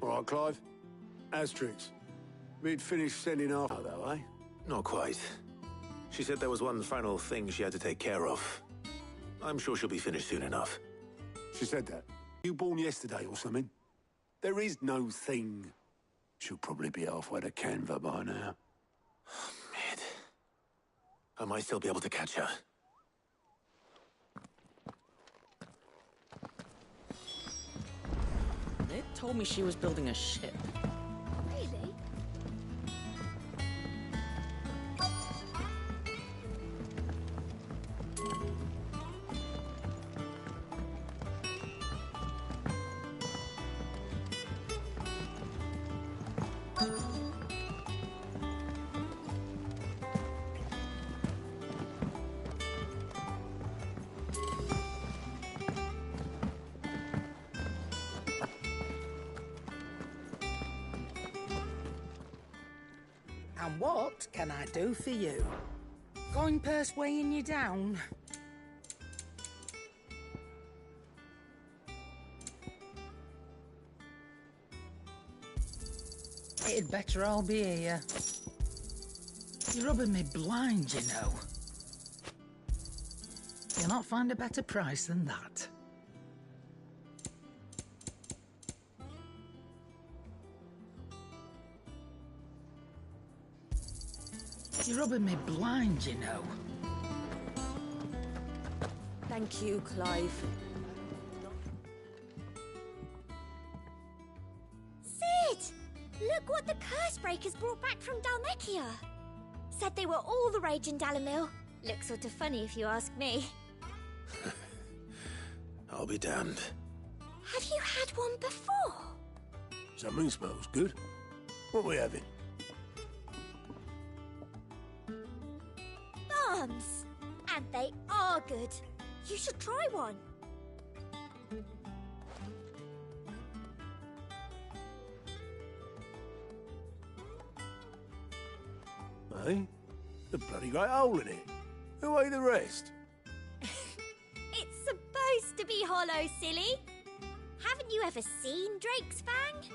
All right, Clive. Asterix. We'd finished sending off though, eh? Not quite. She said there was one final thing she had to take care of. I'm sure she'll be finished soon enough. She said that. You born yesterday or something? There is no thing. She'll probably be halfway to Canva by now. Mid. I might still be able to catch her. They told me she was building a ship. Really? And what can I do for you? Coin purse weighing you down? It'd better all be here. You're rubbing me blind, you know. You'll not find a better price than that. You're rubbing me blind, you know. Thank you, Clive. Sid! Look what the curse breakers brought back from Dalmekia. Said they were all the rage in Dalamil. Looks sort of funny if you ask me. I'll be damned. Have you had one before? Something smells good. What are we having? Bombs! And they are good. You should try one. Hey? The bloody great hole in it. Who ate the rest? It's supposed to be hollow, silly. Haven't you ever seen Drake's Fang?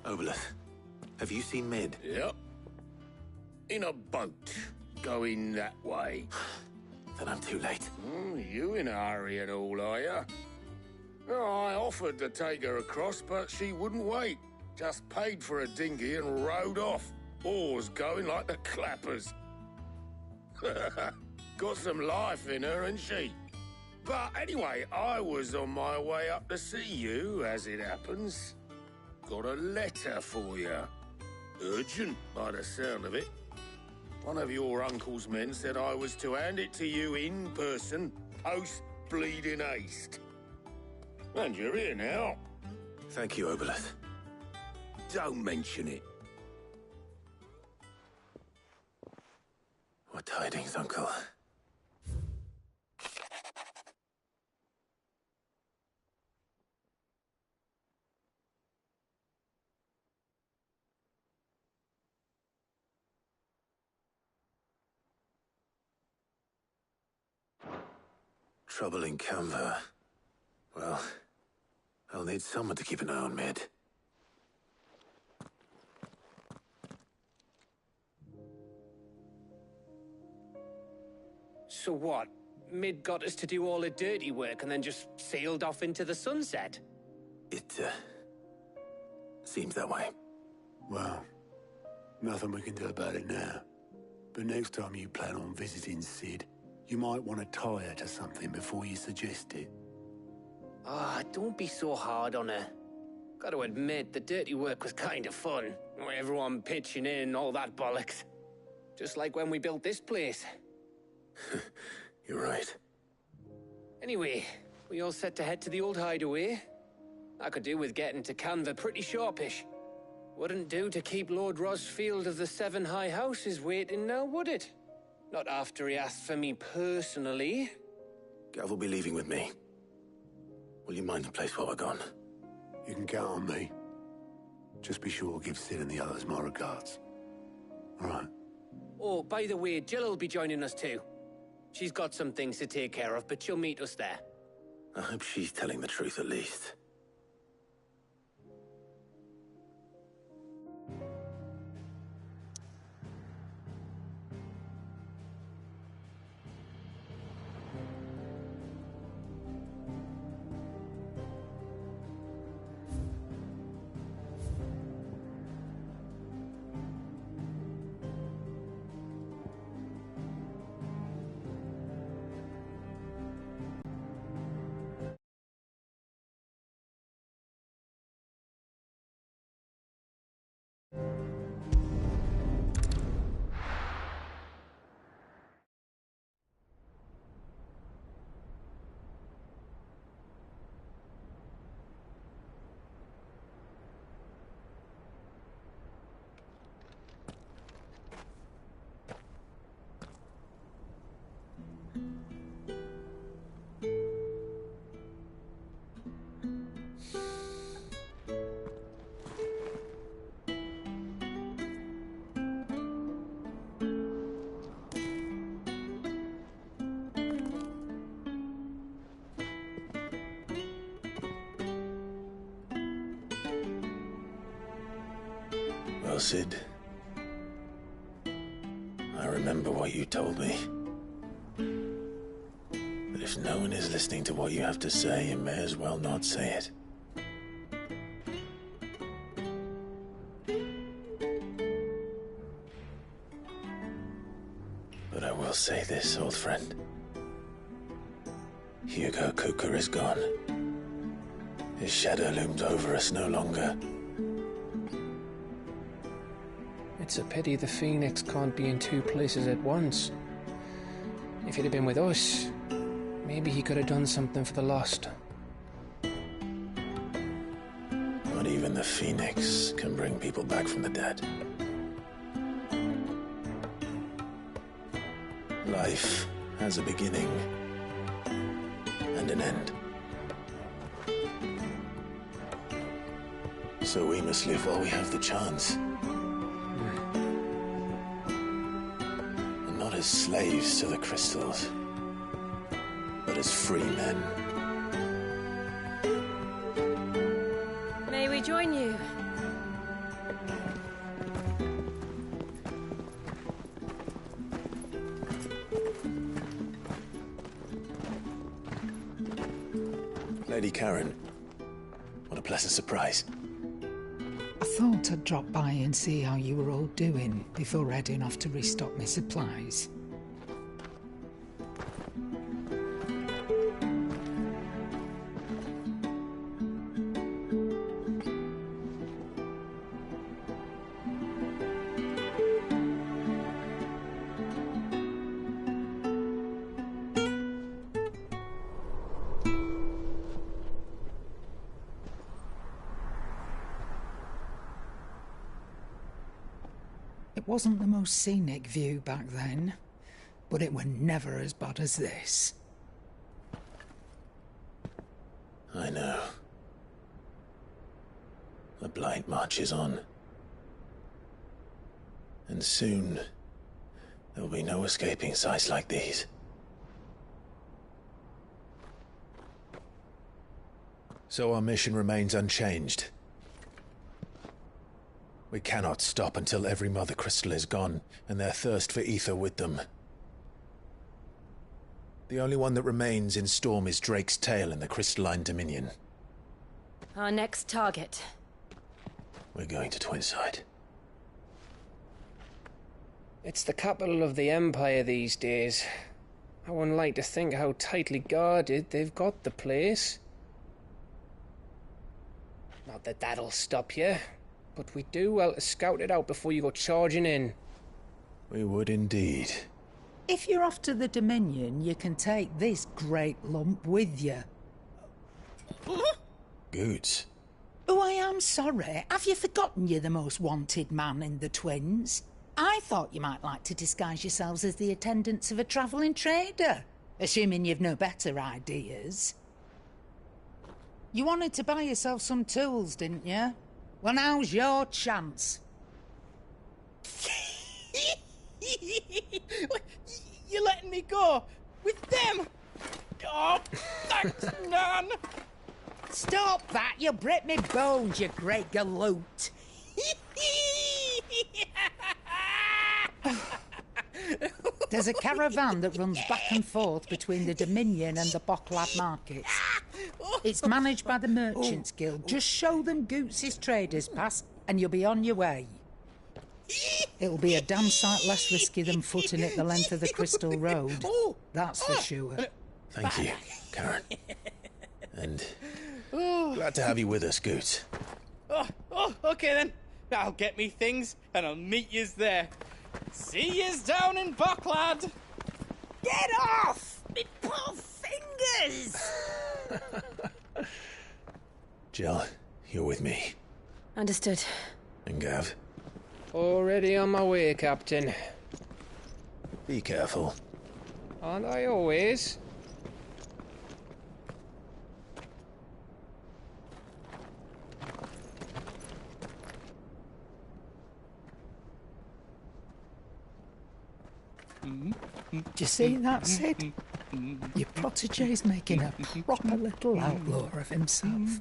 Oboleth, have you seen Mid? Yep. In a boat, going that way. Then I'm too late. You in a hurry and all, are you? Oh, I offered to take her across, but she wouldn't wait. Just paid for a dinghy and rowed off. Oars going like the clappers. Got some life in her, ain't she? But anyway, I was on my way up to see you, as it happens. Got a letter for you. Urgent, by the sound of it. One of your uncle's men said I was to hand it to you in person, post-bleeding haste. And you're here now. Thank you, Oboleth. Don't mention it. What tidings, Uncle? Trouble in Canva. Well, I'll need someone to keep an eye on Mid. So what? Mid got us to do all the dirty work and then just sailed off into the sunset? It, seems that way. Well, nothing we can do about it now. But next time you plan on visiting Sid, you might want to tie her to something before you suggest it. Ah, don't be so hard on her. Got to admit, the dirty work was kind of fun. Everyone pitching in, all that bollocks. Just like when we built this place. You're right. Anyway, we all set to head to the old hideaway? I could do with getting to Canva pretty sharpish. Wouldn't do to keep Lord Rosfield of the Seven High Houses waiting now, would it? Not after he asked for me personally. Gav will be leaving with me. Will you mind the place while we're gone? You can count on me. Just be sure to give Sid and the others my regards. All right. Oh, by the way, Jill will be joining us too. She's got some things to take care of, but she'll meet us there. I hope she's telling the truth at least. Well, Sid, I remember what you told me. That if no one is listening to what you have to say, you may as well not say it. But I will say this, old friend. Hugo Cooker is gone. His shadow looms over us no longer. It's a pity the Phoenix can't be in two places at once. If he'd have been with us, maybe he could have done something for the lost. Not even the Phoenix can bring people back from the dead. Life has a beginning and an end. So we must live while we have the chance. And not as slaves to the crystals, but as free men. May we join you? Lady Karen, what a pleasant surprise. I thought I'd drop by and see how you were all doing before heading off to restock my supplies. It wasn't the most scenic view back then, but it were never as bad as this. I know. The blight marches on. And soon, there will be no escaping sights like these. So our mission remains unchanged. We cannot stop until every Mother Crystal is gone, and their thirst for ether with them. The only one that remains in Storm is Drake's Tail in the Crystalline Dominion. Our next target. We're going to Twinside. It's the capital of the Empire these days. I wouldn't like to think how tightly guarded they've got the place. Not that that'll stop you, but we do well to scout it out before you go charging in. We would indeed. If you're off to the Dominion, you can take this great lump with you. Goods. Oh, I am sorry. Have you forgotten you're the most wanted man in the Twins? I thought you might like to disguise yourselves as the attendants of a travelling trader, assuming you've no better ideas. You wanted to buy yourself some tools, didn't you? Well, now's your chance. You're letting me go? With them? Oh, thanks, Nan! Stop that! You'll break me bones, you great galoot! There's a caravan that runs back and forth between the Dominion and the Bocklad markets. It's managed by the Merchants Guild. Just show them Goots' traders pass and you'll be on your way. It'll be a damn sight less risky than footing it the length of the Crystal Road. That's for sure. Thank you, Karen. And glad to have you with us, Goots. Okay then. I'll get me things and I'll meet yous there. See yous down in Bocklad. Get off! Me poor fingers! Jill, you're with me. Understood. And Gav, Already on my way, Captain. be careful. Aren't I always? Do you see that, Sid? Your protege's making a proper little outlaw of himself.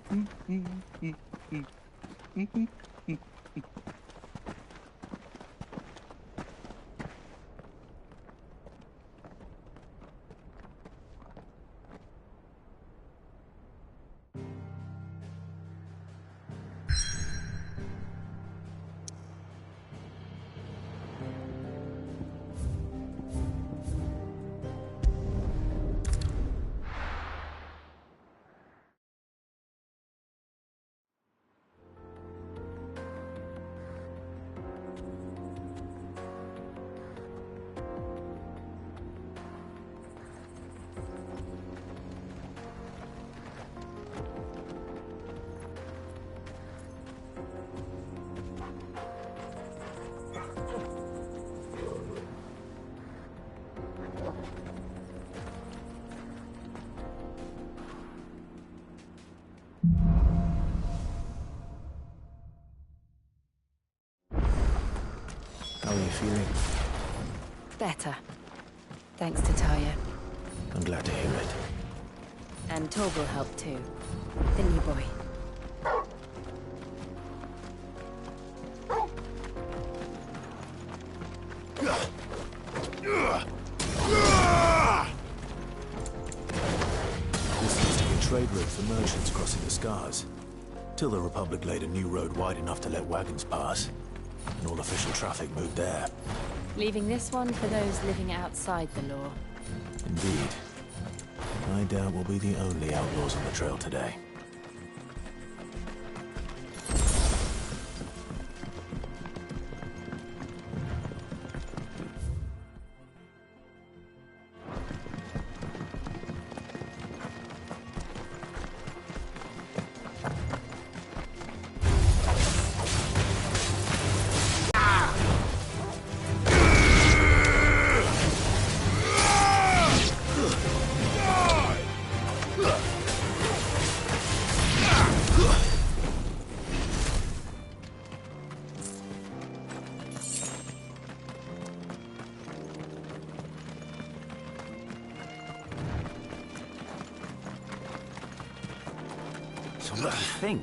How are you feeling? Better. Thanks to Talia. I'm glad to hear it. And Torgal helped too. Didn't you, boy? This used to be a trade route for merchants crossing the Scars. Till the Republic laid a new road wide enough to let wagons pass. And all official traffic moved there. Leaving this one for those living outside the law. Indeed. I doubt we'll be the only outlaws on the trail today. So what do you think?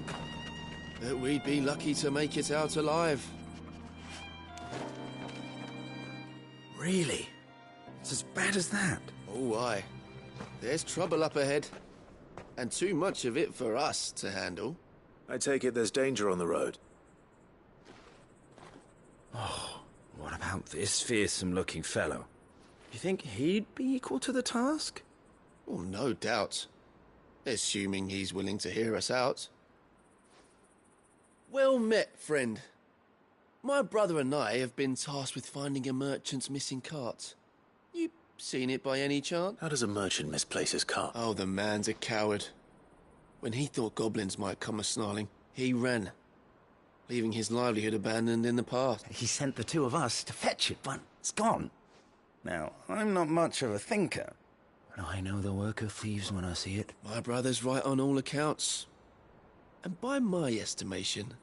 That we'd be lucky to make it out alive. Really? It's as bad as that? Oh, aye. There's trouble up ahead. And too much of it for us to handle. I take it there's danger on the road. Oh, what about this fearsome-looking fellow? You think he'd be equal to the task? Oh, no doubt. Assuming he's willing to hear us out. Well met, friend. My brother and I have been tasked with finding a merchant's missing cart. You seen it by any chance? How does a merchant misplace his cart? Oh, the man's a coward. When he thought goblins might come a-snarling, he ran, leaving his livelihood abandoned in the past. He sent the two of us to fetch it, but it's gone. Now, I'm not much of a thinker, but I know the work of thieves when I see it. My brother's right on all accounts. And by my estimation,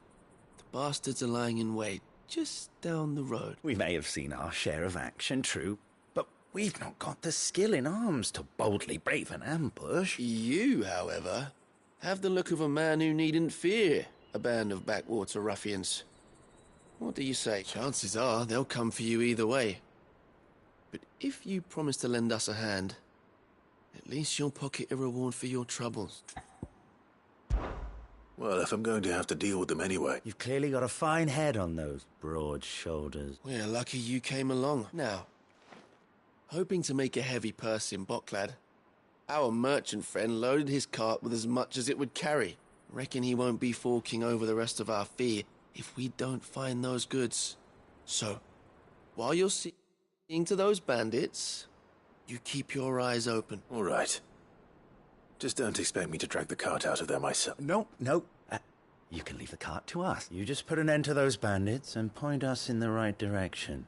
the bastards are lying in wait just down the road. We may have seen our share of action, true, but we've not got the skill in arms to boldly brave an ambush. You, however, have the look of a man who needn't fear a band of backwater ruffians. What do you say? Chances are they'll come for you either way. But if you promise to lend us a hand, at least you'll pocket a reward for your troubles. Well, if I'm going to have to deal with them anyway. You've clearly got a fine head on those broad shoulders. We're lucky you came along. Now, hoping to make a heavy purse in Bocklad, our merchant friend loaded his cart with as much as it would carry. Reckon he won't be forking over the rest of our fee if we don't find those goods. So, while you're seeing to those bandits, you keep your eyes open. All right. Just don't expect me to drag the cart out of there myself. No. You can leave the cart to us. You just put an end to those bandits and point us in the right direction.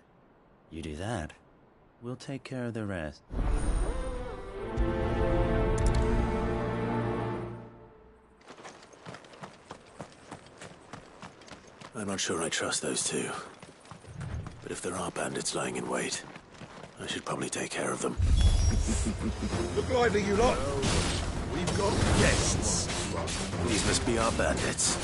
You do that, we'll take care of the rest. I'm not sure I trust those two. But if there are bandits lying in wait, I should probably take care of them. Look lively, you lot. We've got guests. These must be our bandits.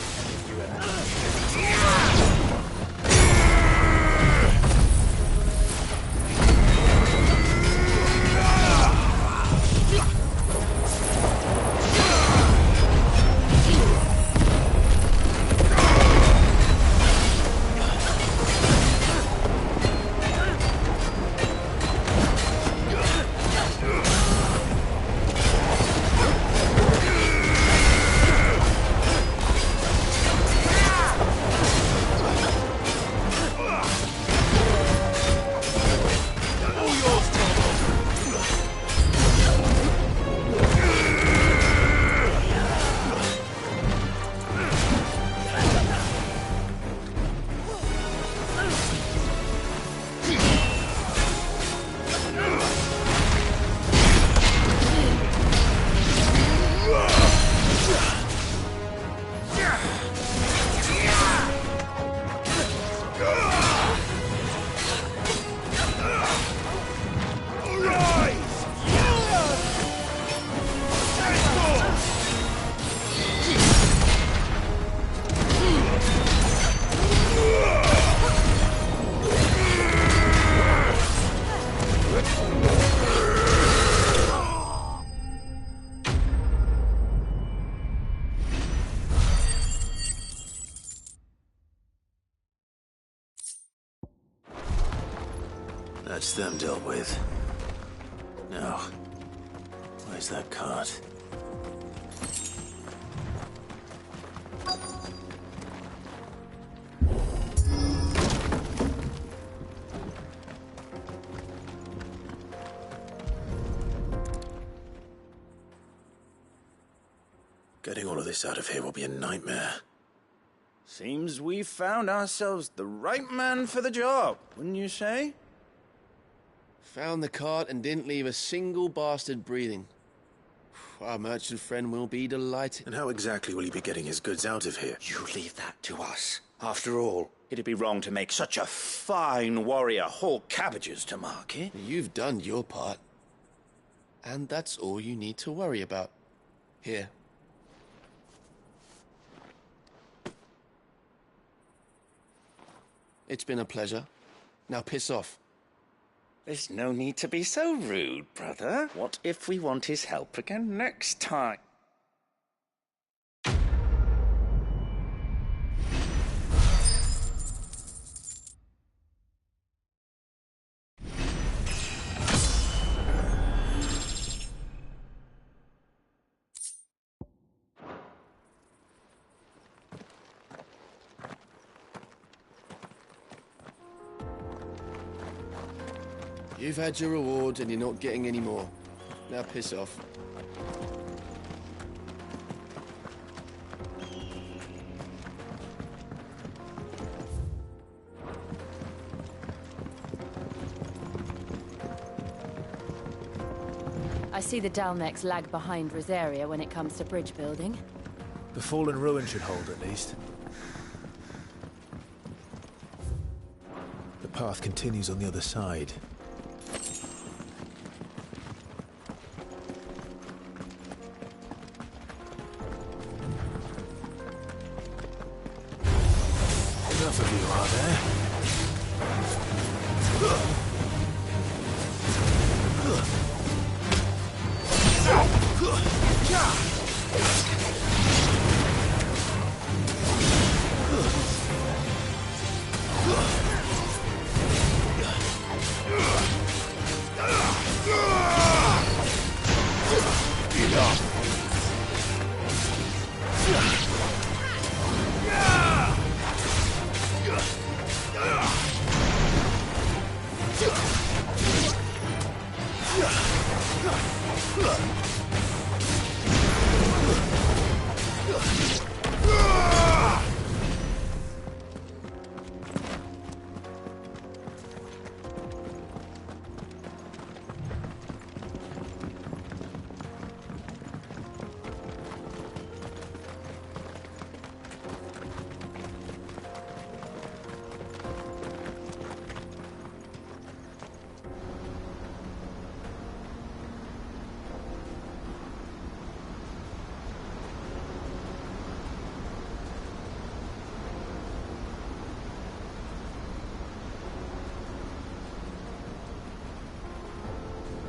That's them dealt with. Now, where's that cart? Getting all of this out of here will be a nightmare. Seems we've found ourselves the right man for the job, wouldn't you say? Found the cart and didn't leave a single bastard breathing. Our merchant friend will be delighted. And how exactly will he be getting his goods out of here? You leave that to us. After all, it'd be wrong to make such a fine warrior haul cabbages to market. You've done your part. And that's all you need to worry about. Here. It's been a pleasure. Now piss off. There's no need to be so rude, brother. What if we want his help again next time? You've had your reward and you're not getting any more. Now piss off. I see the Dalmex lag behind Rosaria when it comes to bridge building. The fallen ruin should hold, at least. The path continues on the other side. Enough of you, are there?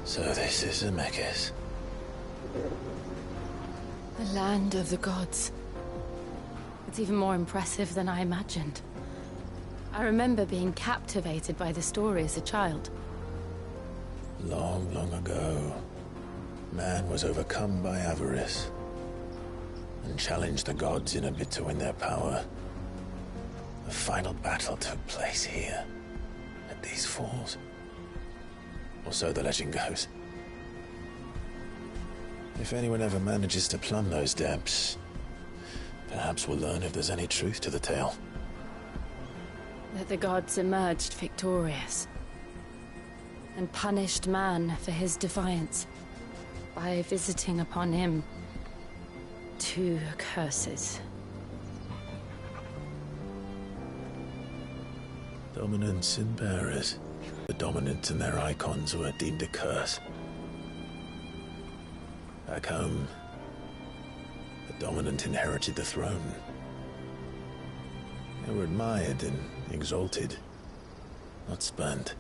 So this is Zemeckis. The land of the gods. It's even more impressive than I imagined. I remember being captivated by the story as a child. Long, long ago, man was overcome by avarice and challenged the gods in a bid to win their power. The final battle took place here, at these falls. Or so the legend goes. If anyone ever manages to plumb those depths, perhaps we'll learn if there's any truth to the tale. That the gods emerged victorious and punished man for his defiance by visiting upon him 2 curses. Dominance and bearers. The dominant and their icons were deemed a curse. Back home, the dominant inherited the throne. They were admired and exalted, not spurned.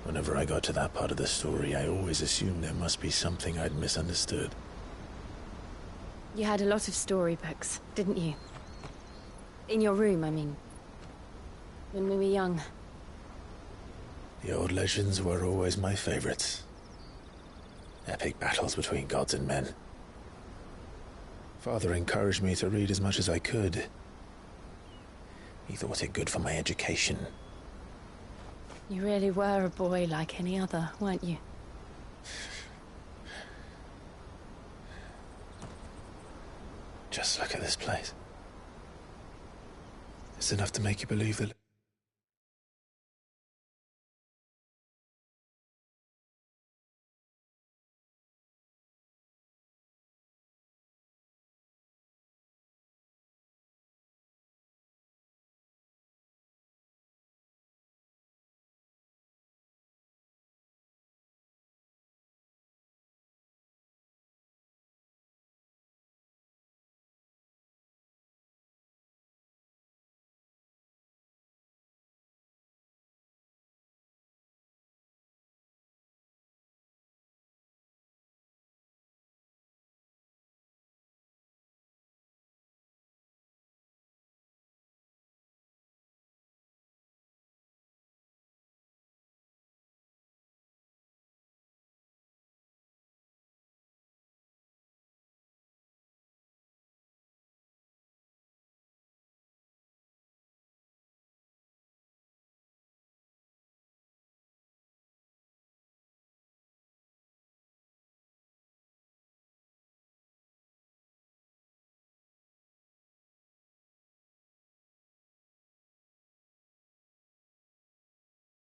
Whenever I got to that part of the story, I always assumed there must be something I'd misunderstood. You had a lot of storybooks, didn't you? In your room, I mean. When we were young. The old legends were always my favorites. Epic battles between gods and men. Father encouraged me to read as much as I could. He thought it good for my education. You really were a boy like any other, weren't you? Just look at this place. It's enough to make you believe that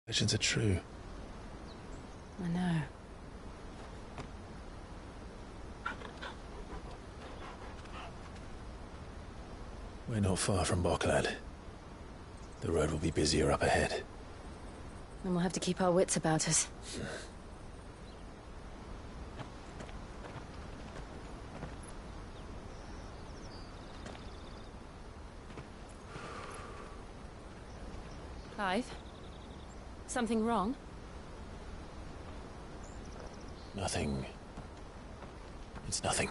Legends are true. I know. We're not far from Boklad. The road will be busier up ahead. And we'll have to keep our wits about us. Clive? Something wrong? Nothing. It's nothing.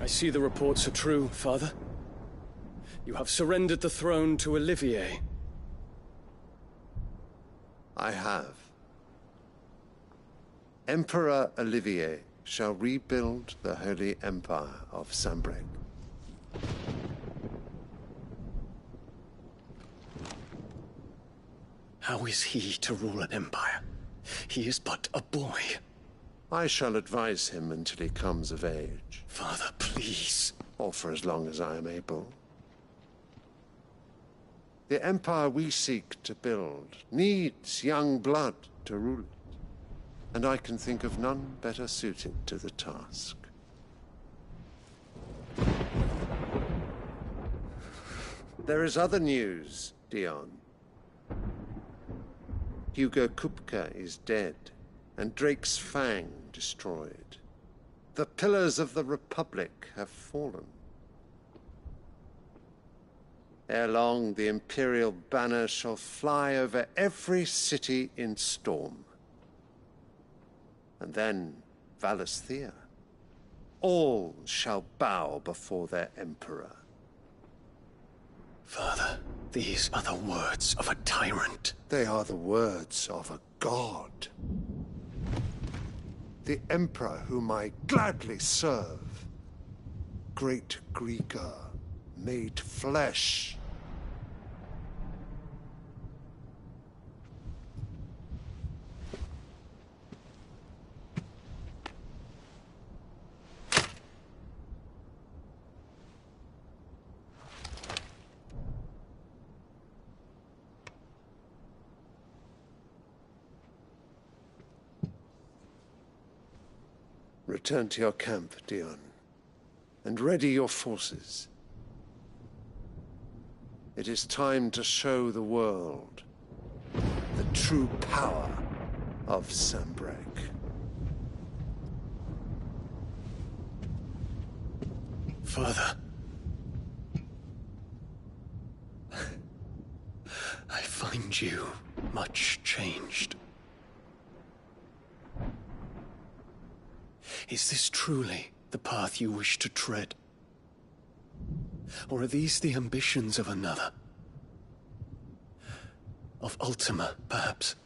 I see the reports are true, Father. You have surrendered the throne to Olivier. I have. Emperor Olivier shall rebuild the Holy Empire of Sanbreque. How is he to rule an empire? He is but a boy. I shall advise him until he comes of age. Father, please. Or for as long as I am able. The empire we seek to build needs young blood to rule it, and I can think of none better suited to the task. There is other news, Dion. Hugo Kupka is dead, and Drake's Fang destroyed. The pillars of the Republic have fallen. Ere long, the Imperial banner shall fly over every city in Storm. And then, Valisthea. All shall bow before their Emperor. Father, these are the words of a tyrant. They are the words of a god. The Emperor whom I gladly serve. Great Greeker, made flesh. Return to your camp, Dion, and ready your forces. It is time to show the world the true power of Sanbreque. Father. I find you much changed. Is this truly the path you wish to tread? Or are these the ambitions of another? Of Ultima, perhaps?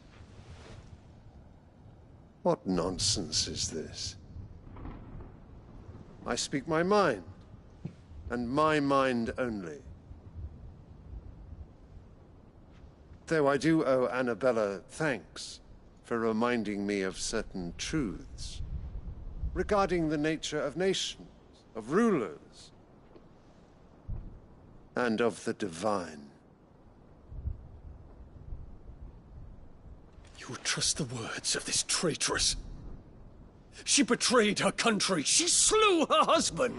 What nonsense is this? I speak my mind, and my mind only. Though I do owe Annabella thanks for reminding me of certain truths regarding the nature of nations, of rulers, and of the divine. You would trust the words of this traitress? She betrayed her country. She slew her husband.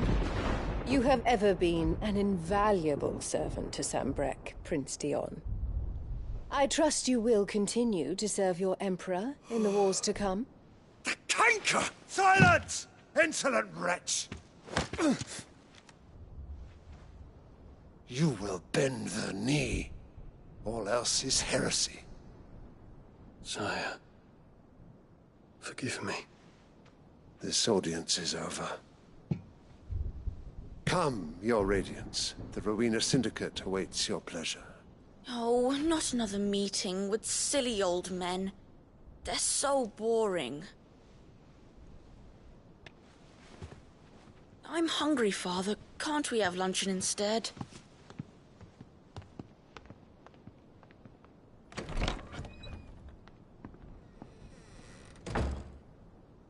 You have ever been an invaluable servant to Sanbreque, Prince Dion. I trust you will continue to serve your Emperor in the wars to come. The canker! Silence! Insolent wretch! You will bend the knee. All else is heresy. Sire, forgive me. This audience is over. Come, your Radiance. The Rowena Syndicate awaits your pleasure. Oh, not another meeting with silly old men. They're so boring. I'm hungry, Father. Can't we have luncheon instead?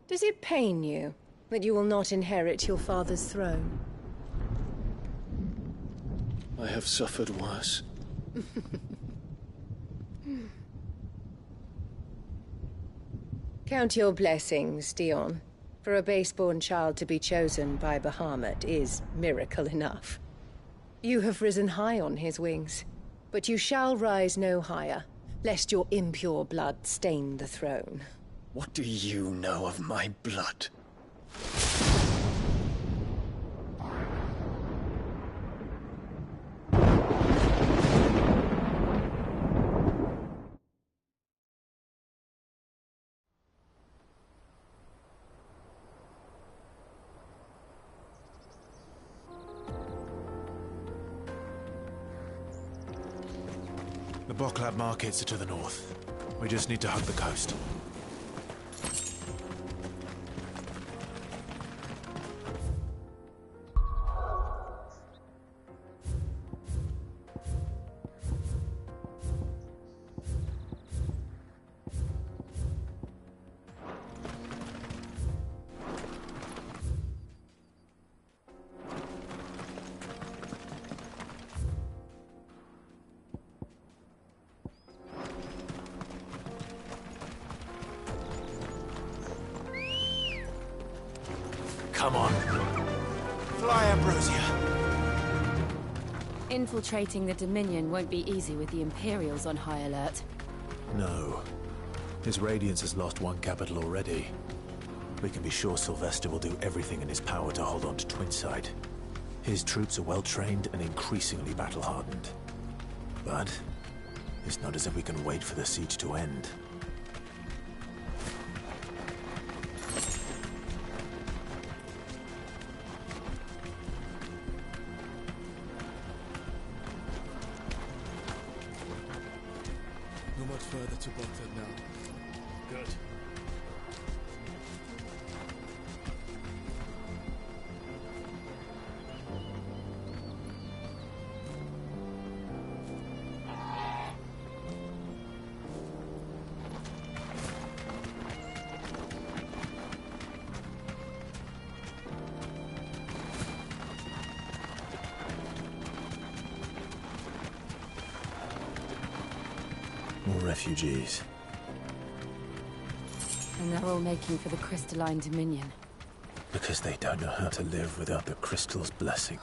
Does it pain you that you will not inherit your father's throne? I have suffered worse. Count your blessings, Dion. For a base-born child to be chosen by Bahamut is miracle enough. You have risen high on his wings, but you shall rise no higher, lest your impure blood stain the throne. What do you know of my blood? The Boklab markets are to the north. We just need to hug the coast. Come on. Fly, Ambrosia. Infiltrating the Dominion won't be easy with the Imperials on high alert. No. His Radiance has lost one capital already. We can be sure Sylvester will do everything in his power to hold on to Twinside. His troops are well-trained and increasingly battle-hardened. But it's not as if we can wait for the siege to end. Not much further to Baghdad now. Good. More refugees. And they're all making for the Crystalline Dominion. Because they don't know how to live without the Crystal's blessing.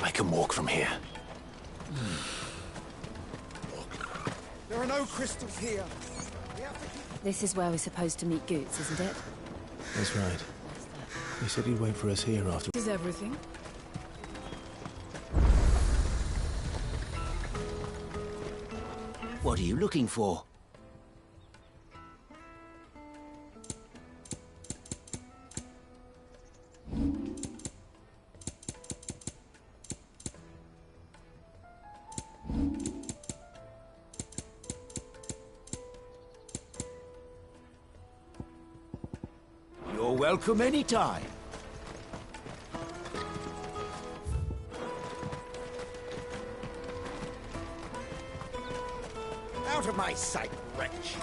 I can walk from here. There are no crystals here. This is where we're supposed to meet Goots, isn't it? That's right. He said he'd wait for us here after... Is everything? What are you looking for? You're welcome anytime. Out of my sight, wretch!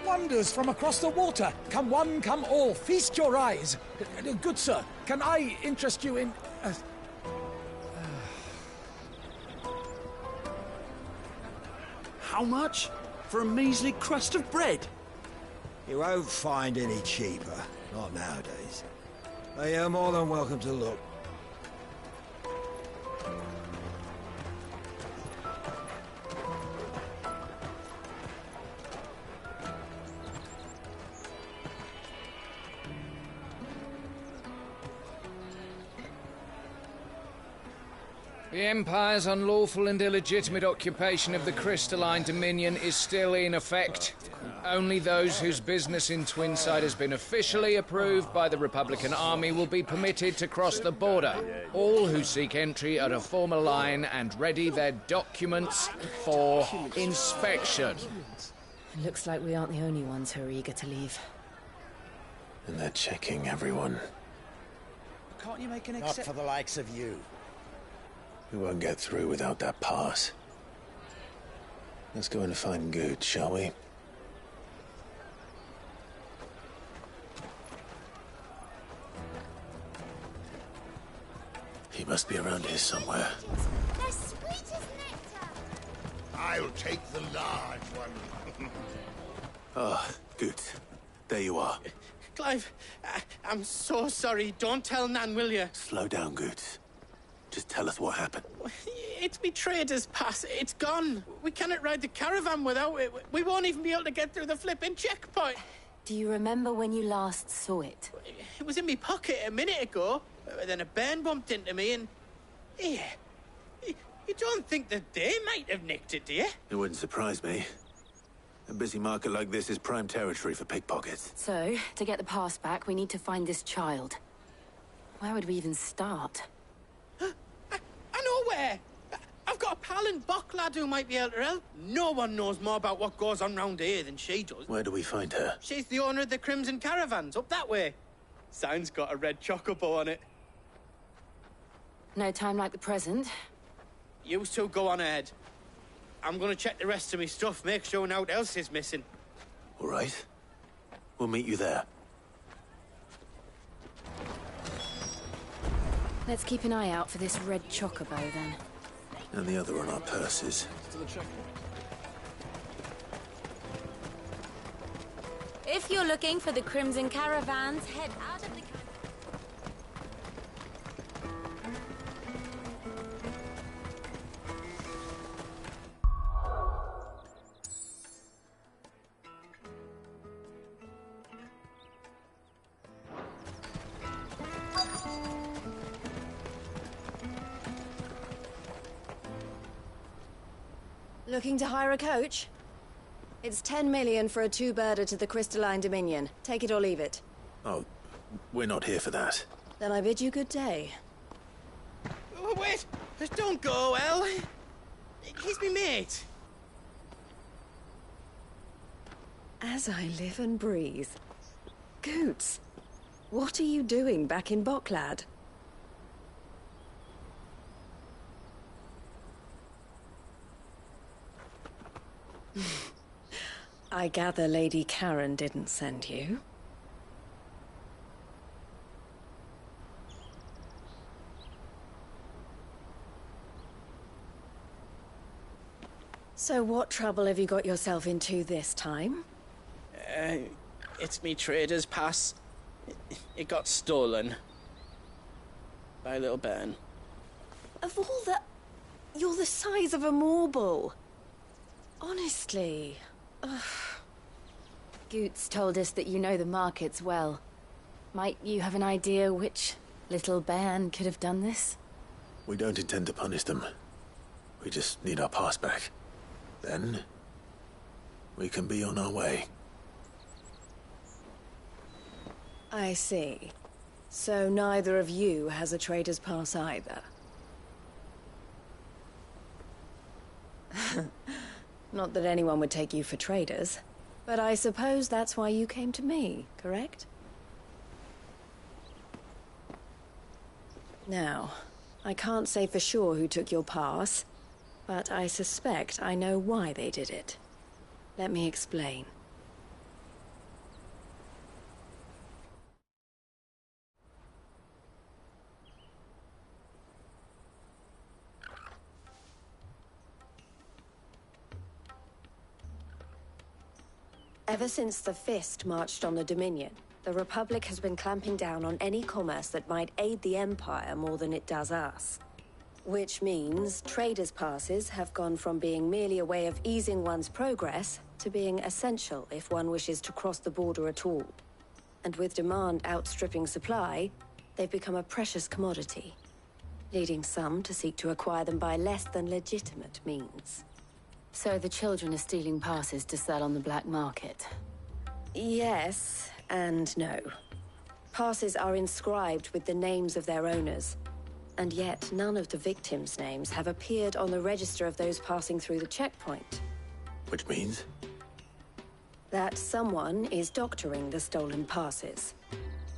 Wonders from across the water. Come one, come all. Feast your eyes. Good sir, can I interest you in... How much? For a measly crust of bread? You won't find any cheaper. Not nowadays. But you're more than welcome to look. The Empire's unlawful and illegitimate occupation of the Crystalline Dominion is still in effect. Only those whose business in Twinside has been officially approved by the Republican Army will be permitted to cross the border. All who seek entry are to form a line and ready their documents for inspection. Looks like we aren't the only ones who are eager to leave. And they're checking everyone. Can't you make an Not for the likes of you. We won't get through without that pass. Let's go and find Good, shall we? He must be around here somewhere. They're sweet as nectar. I'll take the large one. Ah, Good. There you are. Clive, I'm so sorry. Don't tell Nan, will you? Slow down, Good. Just tell us what happened. It's me trader's pass. It's gone. We cannot ride the caravan without it. We won't even be able to get through the flipping checkpoint. Do you remember when you last saw it? It was in my pocket a minute ago. Then a bairn bumped into me and... Yeah. You don't think that they might have nicked it, do you? It wouldn't surprise me. A busy market like this is prime territory for pickpockets. So, to get the pass back, we need to find this child. Where would we even start? I know where! I've got a pal in Bock lad who might be able to help. No one knows more about what goes on round here than she does. Where do we find her? She's the owner of the Crimson Caravans, up that way. Sign's got a red chocobo on it. No time like the present. You two go on ahead. I'm gonna check the rest of my stuff, make sure naught else is missing. All right. We'll meet you there. Let's keep an eye out for this red chocobo, then. And the other on our purses. If you're looking for the Crimson Caravans, head out of the... Looking to hire a coach? It's 10 million for a two-birder to the Crystalline Dominion. Take it or leave it. Oh, we're not here for that. Then I bid you good day. Oh, wait! Don't go, El. He's me mate. As I live and breathe. Goots, what are you doing back in Bock, lad? I gather Lady Karen didn't send you. So what trouble have you got yourself into this time? It's me trader's pass. It got stolen. By a little bairn. Of all the... You're the size of a marble. Honestly. Ugh. Goots told us that you know the markets well. Might you have an idea which little bairn could have done this? We don't intend to punish them. We just need our pass back. Then, we can be on our way. I see. So neither of you has a trader's pass either. Not that anyone would take you for traders, but I suppose that's why you came to me, correct? Now, I can't say for sure who took your pass, but I suspect I know why they did it. Let me explain. Ever since the Fist marched on the Dominion, the Republic has been clamping down on any commerce that might aid the Empire more than it does us. Which means traders' passes have gone from being merely a way of easing one's progress to being essential if one wishes to cross the border at all. And with demand outstripping supply, they've become a precious commodity. leading some to seek to acquire them by less than legitimate means. So the children are stealing passes to sell on the black market? Yes, and no. Passes are inscribed with the names of their owners, and yet none of the victims' names have appeared on the register of those passing through the checkpoint. Which means? That someone is doctoring the stolen passes.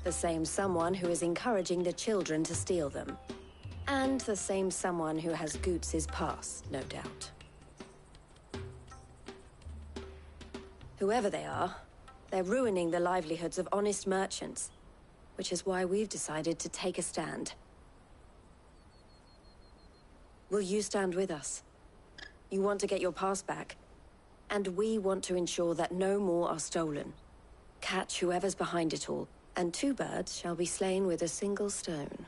The same someone who is encouraging the children to steal them. And the same someone who has Goots' pass, no doubt. Whoever they are, they're ruining the livelihoods of honest merchants, which is why we've decided to take a stand. Will you stand with us? You want to get your pass back, and we want to ensure that no more are stolen. Catch whoever's behind it all, and 2 birds shall be slain with a single stone.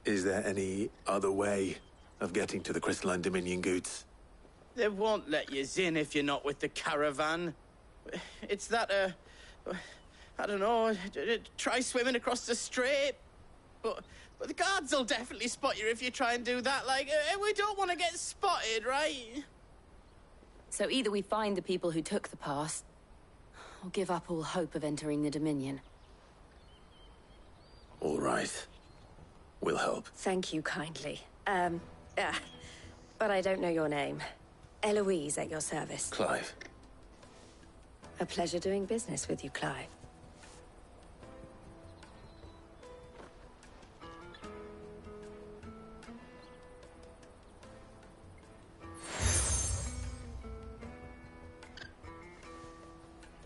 Is there any other way of getting to the Crystalline Dominion Goots? They won't let you in if you're not with the caravan. It's that, I don't know, try swimming across the strait. But the guards will definitely spot you if you try and do that. Like, we don't want to get spotted, right? So either we find the people who took the pass, or give up all hope of entering the Dominion. All right. We'll help. Thank you kindly. But I don't know your name. Eloise at your service. Clive. A pleasure doing business with you, Clive.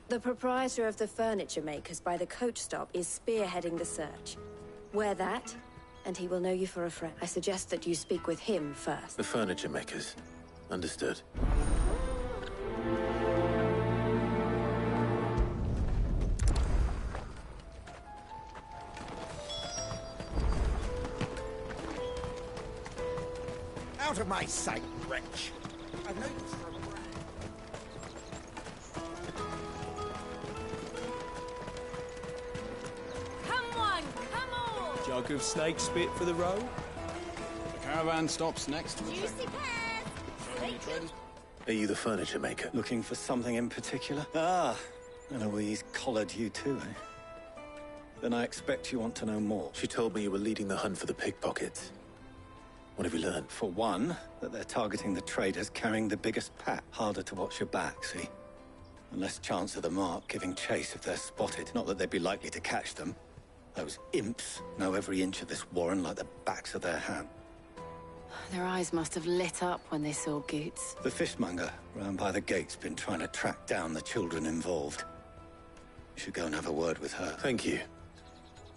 The proprietor of the furniture makers by the coach stop is spearheading the search. Wear that, and he will know you for a friend. I suggest that you speak with him first. The furniture makers. Understood. Out of my sight, wretch! I've known you for a brat. Come on, come on! Jug of snake spit for the road? The caravan stops next. Juicy pears! Are you the furniture maker? Looking for something in particular? Ah, Eloise collared you too, eh? Then I expect you want to know more. She told me you were leading the hunt for the pickpockets. What have you learned? For one, that they're targeting the traders carrying the biggest pack. Harder to watch your back, see? And less chance of the mark giving chase if they're spotted. Not that they'd be likely to catch them. Those imps know every inch of this warren like the backs of their hand. Their eyes must have lit up when they saw Goots. The fishmonger round by the gate's been trying to track down the children involved. You should go and have a word with her. Thank you.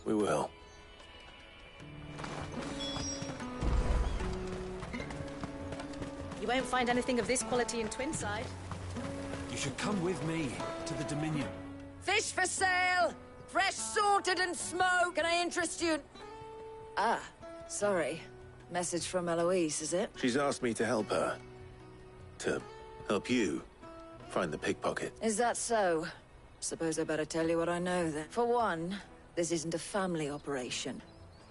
We will. You won't find anything of this quality in Twinside. You should come with me to the Dominion. Fish for sale! Fresh sorted and smoked! Can I interest you? Ah, sorry. Message from Eloise, is it? She's asked me to help her. To help you find the pickpocket. Is that so? Suppose I better tell you what I know then. For one, this isn't a family operation.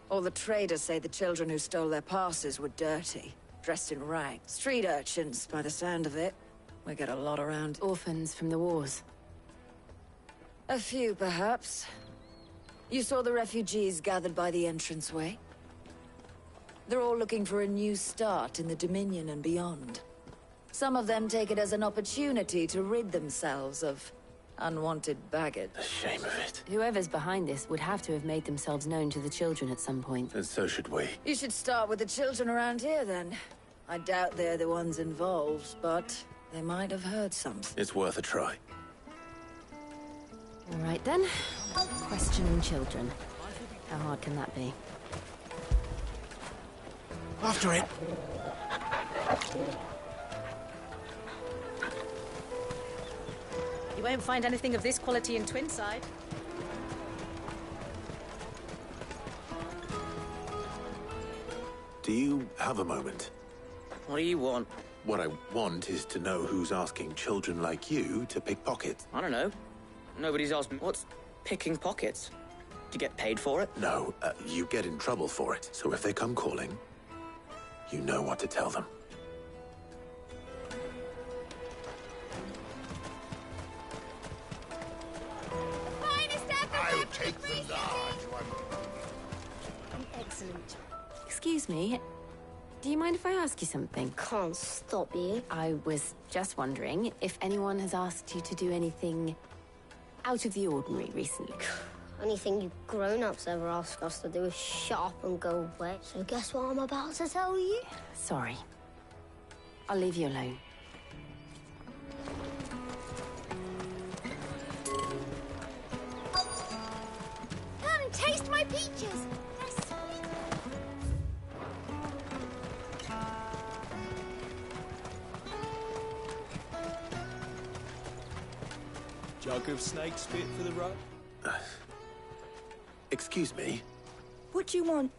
All the traders say the children who stole their passes were dirty, dressed in rags. Street urchins, by the sound of it. We get a lot around. Orphans from the wars. A few, perhaps. You saw the refugees gathered by the entranceway? They're all looking for a new start in the Dominion and beyond. Some of them take it as an opportunity to rid themselves of unwanted baggage. The shame of it. Whoever's behind this would have to have made themselves known to the children at some point. And so should we. You should start with the children around here, then. I doubt they're the ones involved, but they might have heard something. It's worth a try. All right, then. Questioning children. How hard can that be? After it. You won't find anything of this quality in Twinside. Do you have a moment? What do you want? What I want is to know who's asking children like you to pick pockets. I don't know. Nobody's asked me. What's picking pockets? you get paid for it? No, you get in trouble for it. So if they come calling, you know what to tell them. I'll take the large one. Excellent. Excuse me. Do you mind if I ask you something? Can't stop you. I was just wondering if anyone has asked you to do anything out of the ordinary recently. Anything you grown-ups ever ask us to do is shut up and go away. So guess what I'm about to tell you? Sorry. I'll leave you alone. Come, taste my peaches. They're sweet. Jug of snake spit for the road? Excuse me? What do you want?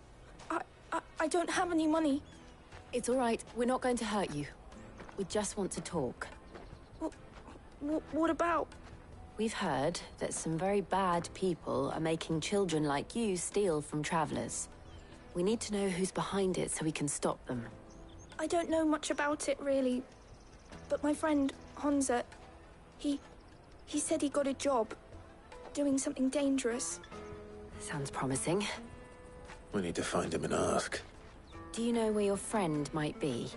I don't have any money. It's all right. We're not going to hurt you. We just want to talk. What about? We've heard that some very bad people are making children like you steal from travelers. We need to know who's behind it so we can stop them. I don't know much about it, really. But my friend, Honza, he said he got a job doing something dangerous. Sounds promising. We need to find him and ask. Do you know where your friend might be?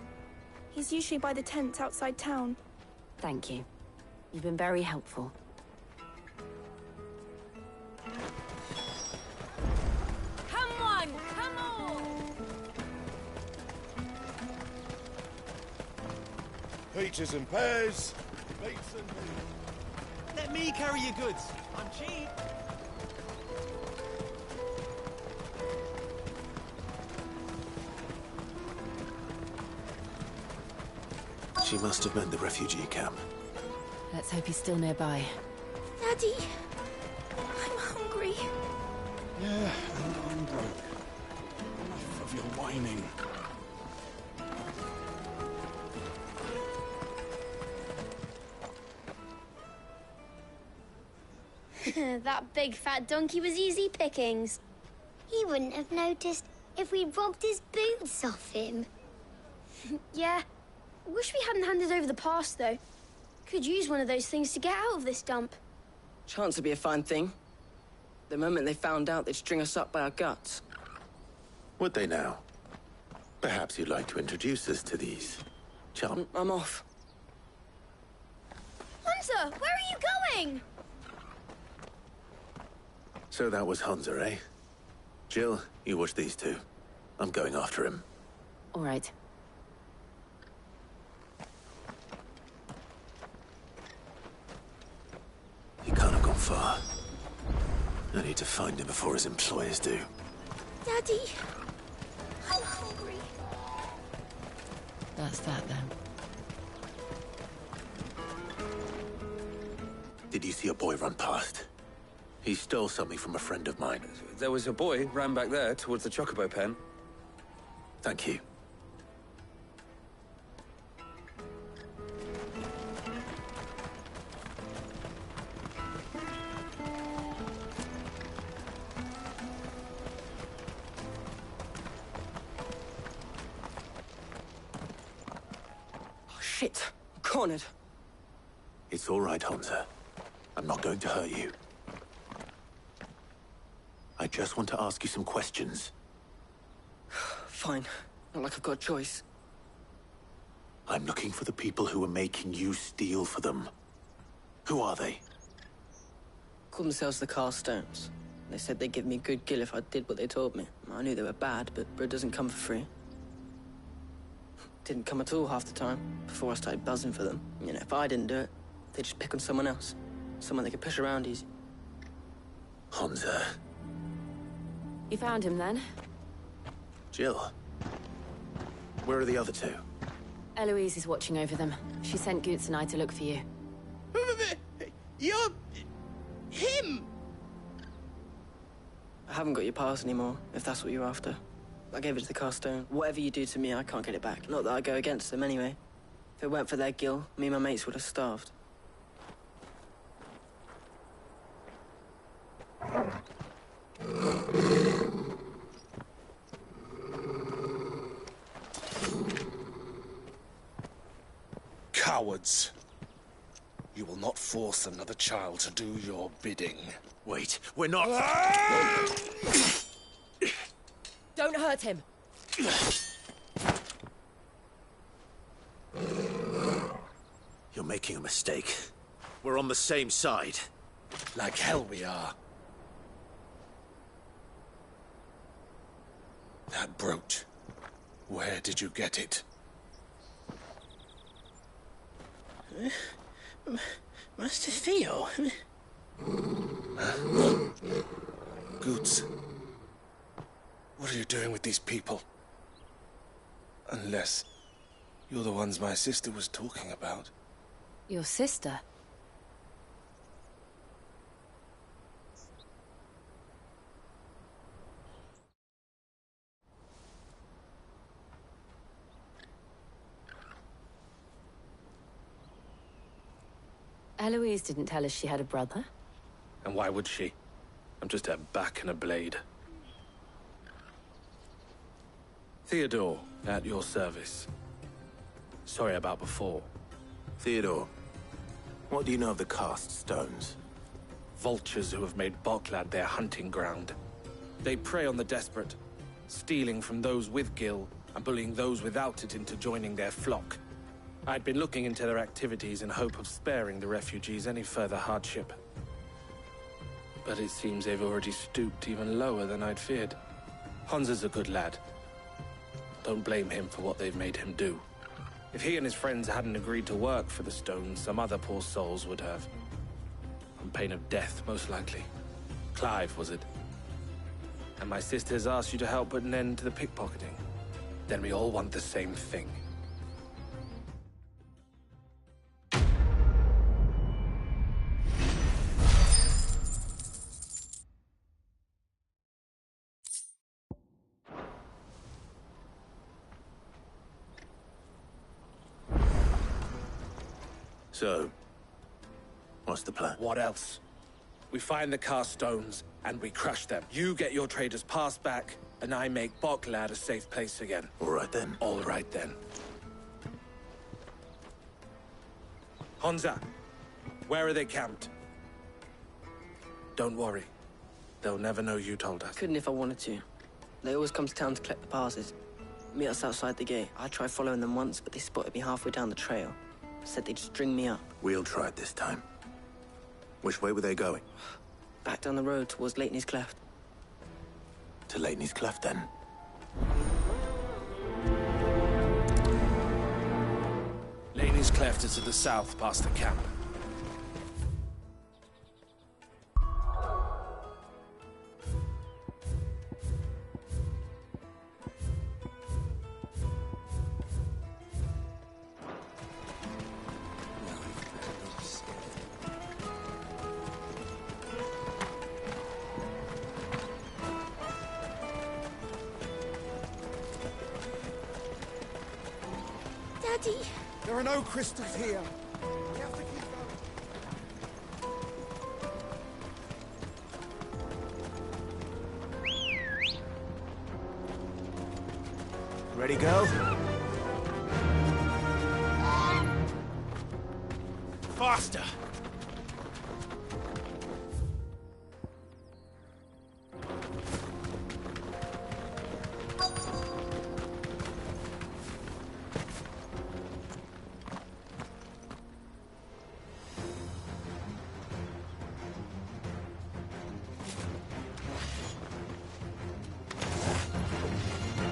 He's usually by the tents outside town. Thank you. You've been very helpful. Come on, come on. Peaches and pears. Meats and Let me carry your goods. I'm cheap. She must have meant the refugee camp. Let's hope he's still nearby. Daddy, I'm hungry. Yeah, and I'm broke. Enough of your whining. That big fat donkey was easy pickings. He wouldn't have noticed if we'd robbed his boots off him. Yeah. Wish we hadn't handed over the pass, though. Could use one of those things to get out of this dump. Chance would be a fine thing. The moment they found out, they'd string us up by our guts. Would they now? Perhaps you'd like to introduce us to these chum. I'm off. Hunter, where are you going? So that was Hunter, eh? Jill, you watch these two. I'm going after him. All right. He can't have gone far. I need to find him before his employers do. Daddy, I'm hungry. That's that, then. Did you see a boy run past? He stole something from a friend of mine. There was a boy ran back there towards the chocobo pen. Thank you. Oh, shit. I'm cornered. It's all right, Hunter. I'm not going to hurt you. I just want to ask you some questions. Fine. Not like I've got a choice. I'm looking for the people who are making you steal for them. Who are they? Call themselves the Carstones. They said they'd give me a good gill if I did what they told me. I knew they were bad, but bread doesn't come for free. Didn't come at all half the time, before I started buzzing for them. You know, if I didn't do it, they'd just pick on someone else. Someone they could push around easy. Hunter. You found him, then? Jill. Where are the other two? Eloise is watching over them. She sent Goots and I to look for you. You're... him! I haven't got your pass anymore, if that's what you're after. I gave it to the Carstone. Whatever you do to me, I can't get it back. Not that I go against them, anyway. If it weren't for their gill, me and my mates would have starved. cowards. You will not force another child to do your bidding. Wait, we're not... Don't hurt him! You're making a mistake. We're on the same side. Like hell we are. That brooch. Where did you get it? Master Theo? Goots. What are you doing with these people? Unless you're the ones my sister was talking about. Your sister? Eloise didn't tell us she had a brother. And why would she? I'm just her back and a blade. Theodore, at your service. Sorry about before. Theodore, what do you know of the cast stones? Vultures who have made Boklad their hunting ground. They prey on the desperate, stealing from those with gil and bullying those without it into joining their flock. I'd been looking into their activities in hope of sparing the refugees any further hardship. But it seems they've already stooped even lower than I'd feared. Hans is a good lad. Don't blame him for what they've made him do. If he and his friends hadn't agreed to work for the stones, some other poor souls would have. On pain of death, most likely. Clive, was it? And my sisters asked you to help put an end to the pickpocketing. Then we all want the same thing. So, what's the plan? What else? We find the cast stones, and we crush them. You get your traders passed back, and I make Boklad a safe place again. All right then. All right then. Honza, where are they camped? Don't worry. They'll never know you told us. Couldn't if I wanted to. They always come to town to collect the passes. Meet us outside the gate. I tried following them once, but they spotted me halfway down the trail. Said they'd string me up. We'll try it this time. Which way were they going? Back down the road towards Leitney's Cleft. To Leitney's Cleft, then? Leitney's Cleft is to the south, past the camp. Daddy! There are no crystals here. We have to keep going. Ready, girl? Faster!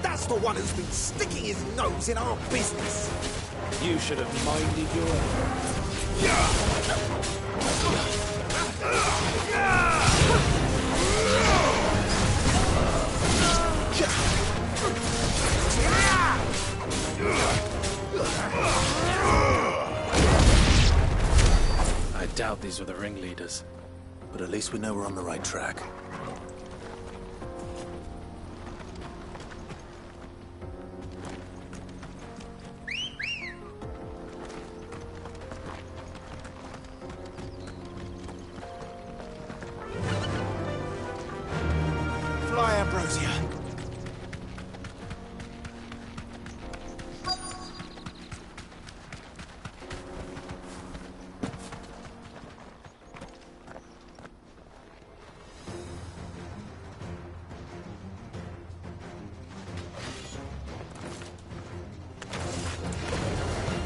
That's the one who's been sticking his nose in our business. You should have minded your I doubt these were the ringleaders. But at least we know we're on the right track. Fly, Ambrosia.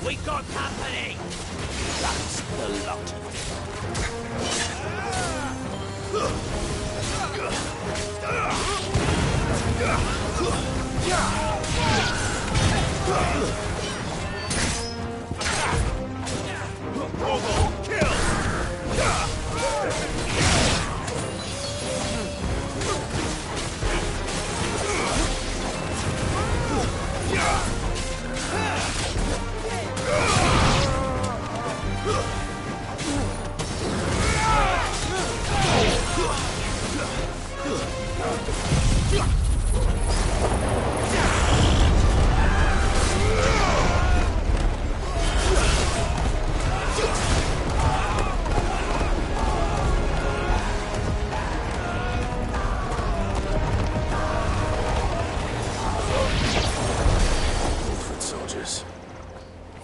we got company! That's the lot of kill!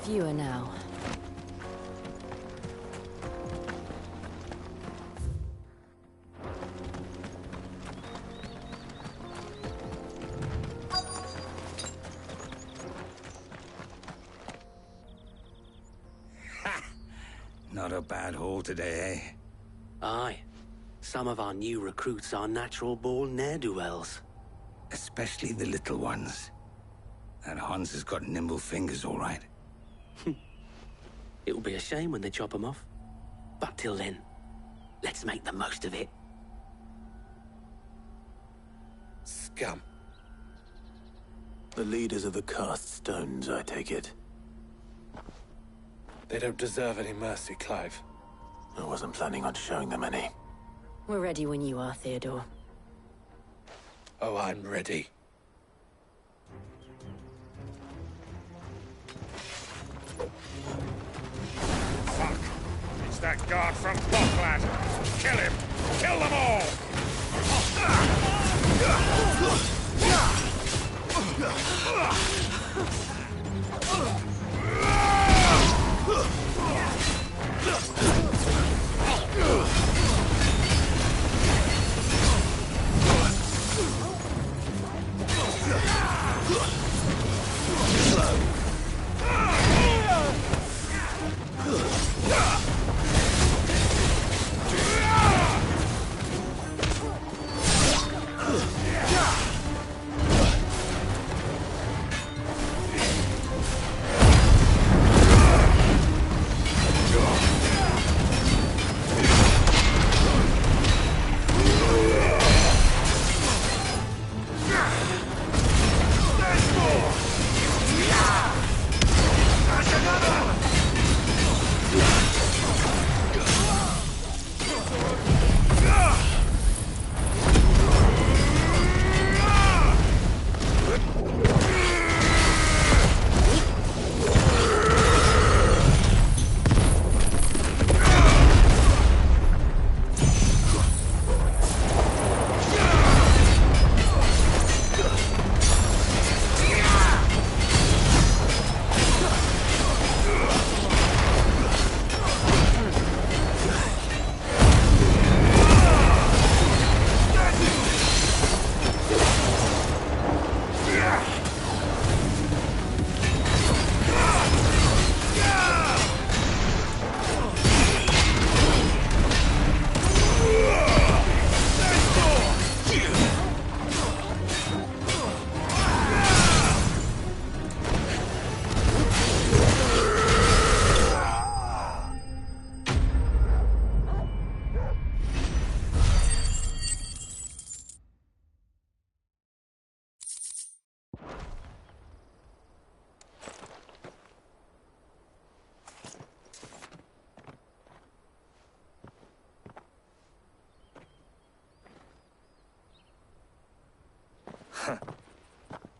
Fewer now. Not a bad haul today, eh? Aye. Some of our new recruits are natural-born ne'er-do-wells. Especially the little ones. That Hans has got nimble fingers, all right. It'll be a shame when they chop them off. But till then, let's make the most of it. Scum. The leaders of the cast stones, I take it. They don't deserve any mercy, Clive. I wasn't planning on showing them any. We're ready when you are, Theodore. Oh, I'm ready. Fuck! It's that guard from Bocklad! Kill him! Kill them all!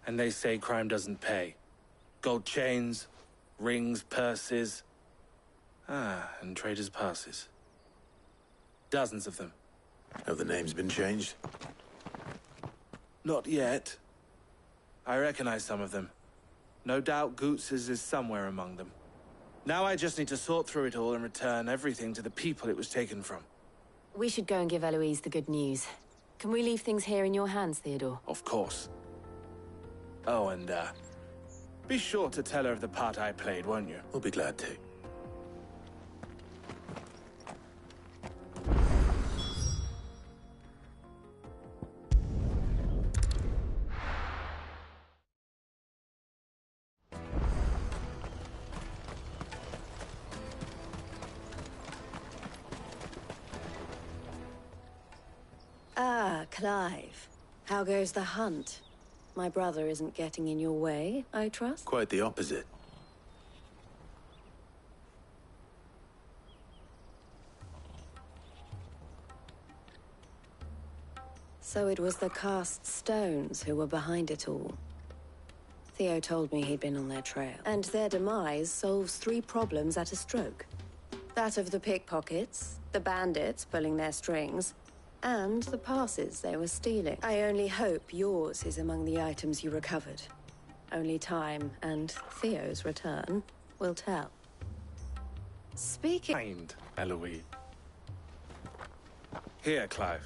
And they say crime doesn't pay. Gold chains, rings, purses. And traders' passes. Dozens of them. Have the names been changed? Not yet. I recognize some of them. No doubt Goots's is somewhere among them. Now I just need to sort through it all and return everything to the people it was taken from. We should go and give Eloise the good news. Can we leave things here in your hands, Theodore? Of course. Oh, and, Be sure to tell her of the part I played, won't you? We'll be glad to. Ah, Clive. How goes the hunt? My brother isn't getting in your way, I trust? Quite the opposite. So it was the cast stones who were behind it all. Theo told me he'd been on their trail. And their demise solves 3 problems at a stroke. That of the pickpockets, the bandits pulling their strings, and the passes they were stealing. I only hope yours is among the items you recovered. Only time and Theo's return will tell. Speaking... Kind, Eloise. Here, Clive.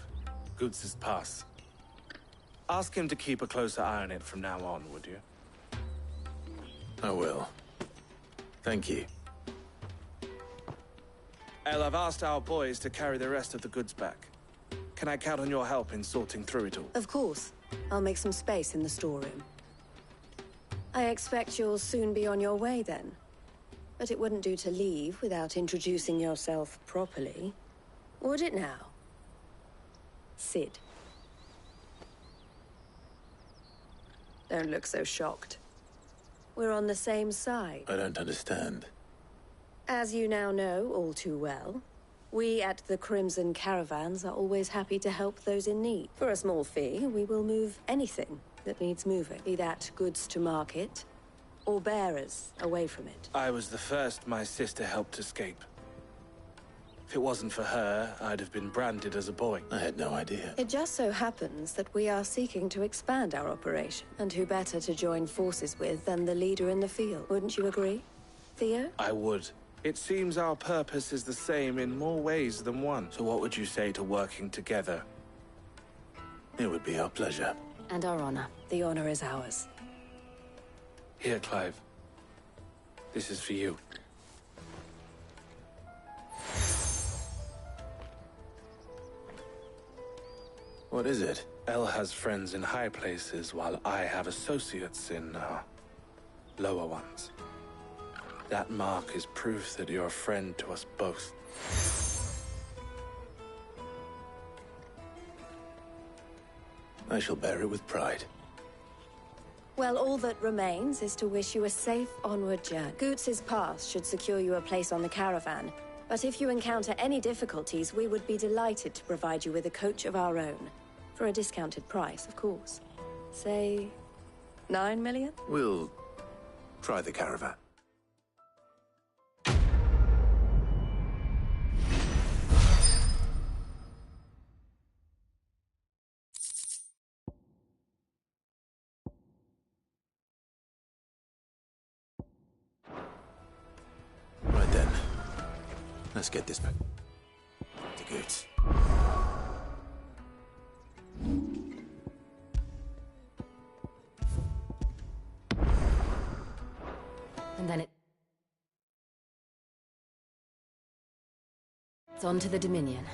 Goods' pass. Ask him to keep a closer eye on it from now on, would you? I will. Thank you. El, I've asked our boys to carry the rest of the goods back. Can I count on your help in sorting through it all? Of course. I'll make some space in the storeroom. I expect you'll soon be on your way then. But it wouldn't do to leave without introducing yourself properly. Would it now? Sid. Don't look so shocked. We're on the same side. I don't understand. As you now know all too well, we at the Crimson Caravans are always happy to help those in need. For a small fee, we will move anything that needs moving, be that goods to market or bearers away from it. I was the first my sister helped escape. If it wasn't for her, I'd have been branded as a boy. I had no idea. It just so happens that we are seeking to expand our operation, and who better to join forces with than the leader in the field? Wouldn't you agree, Theo? I would. It seems our purpose is the same in more ways than one. So what would you say to working together? It would be our pleasure. And our honor. The honor is ours. Here, Clive. This is for you. What is it? El has friends in high places, while I have associates in, lower ones. That mark is proof that you're a friend to us both. I shall bear it with pride. Well, all that remains is to wish you a safe onward journey. Goots' pass should secure you a place on the caravan, but if you encounter any difficulties, we would be delighted to provide you with a coach of our own. For a discounted price, of course. Say, 9 million? We'll try the caravan. Right then. Let's get this back to Goots. And then it's on to the Dominion.